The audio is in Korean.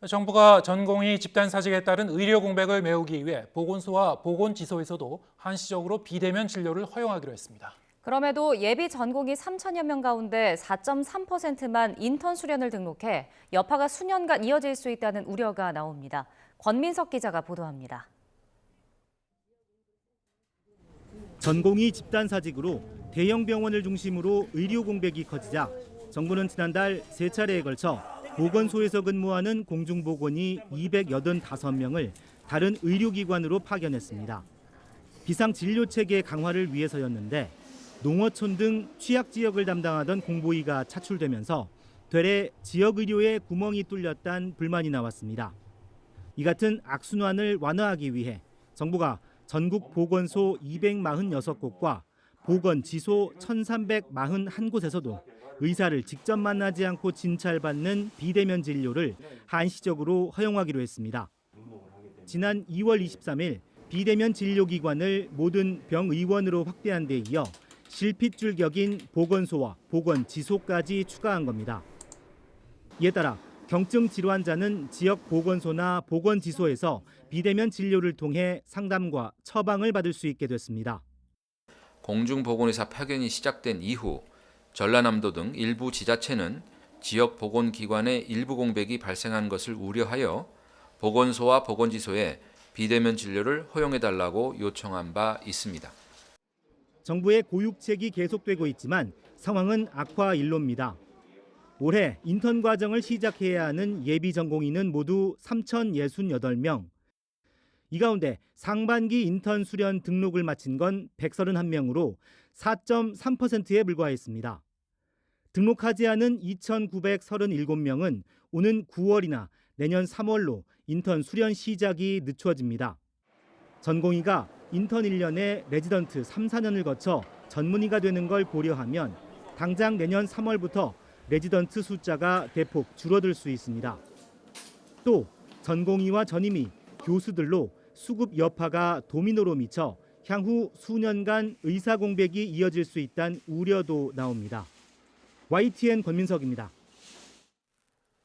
정부가 전공의 집단사직에 따른 의료 공백을 메우기 위해 보건소와 보건지소에서도 한시적으로 비대면 진료를 허용하기로 했습니다. 그럼에도 예비 전공의 3천여 명 가운데 4.3%만 인턴 수련을 등록해 여파가 수년간 이어질 수 있다는 우려가 나옵니다. 권민석 기자가 보도합니다. 전공의 집단사직으로 대형 병원을 중심으로 의료 공백이 커지자 정부는 지난달 3차례에 걸쳐 보건소에서 근무하는 공중보건이 285명을 다른 의료기관으로 파견했습니다. 비상진료체계 강화를 위해서였는데 농어촌 등 취약지역을 담당하던 공보위가 차출되면서 되레 지역의료에 구멍이 뚫렸다는 불만이 나왔습니다. 이 같은 악순환을 완화하기 위해 정부가 전국 보건소 246곳과 보건지소 1,341곳에서도 의사를 직접 만나지 않고 진찰받는 비대면 진료를 한시적으로 허용하기로 했습니다. 지난 2월 23일 비대면 진료기관을 모든 병의원으로 확대한 데 이어 실핏줄 격인 보건소와 보건지소까지 추가한 겁니다. 이에 따라 경증 질환자는 지역 보건소나 보건지소에서 비대면 진료를 통해 상담과 처방을 받을 수 있게 됐습니다. 공중보건의사 파견이 시작된 이후 전라남도 등 일부 지자체는 지역 보건기관의 일부 공백이 발생한 것을 우려하여 보건소와 보건지소에 비대면 진료를 허용해달라고 요청한 바 있습니다. 정부의 고육책이 계속되고 있지만 상황은 악화일로입니다. 올해 인턴 과정을 시작해야 하는 예비 전공의는 모두 3,068명. 이 가운데 상반기 인턴 수련 등록을 마친 건 131명으로 4.3%에 불과했습니다. 등록하지 않은 2,937명은 오는 9월이나 내년 3월로 인턴 수련 시작이 늦춰집니다. 전공의가 인턴 1년에 레지던트 3, 4년을 거쳐 전문의가 되는 걸 고려하면 당장 내년 3월부터 레지던트 숫자가 대폭 줄어들 수 있습니다. 또 전공의와 전임의, 교수들로 수급 여파가 도미노로 미쳐 향후 수년간 의사 공백이 이어질 수 있다는 우려도 나옵니다. YTN 권민석입니다.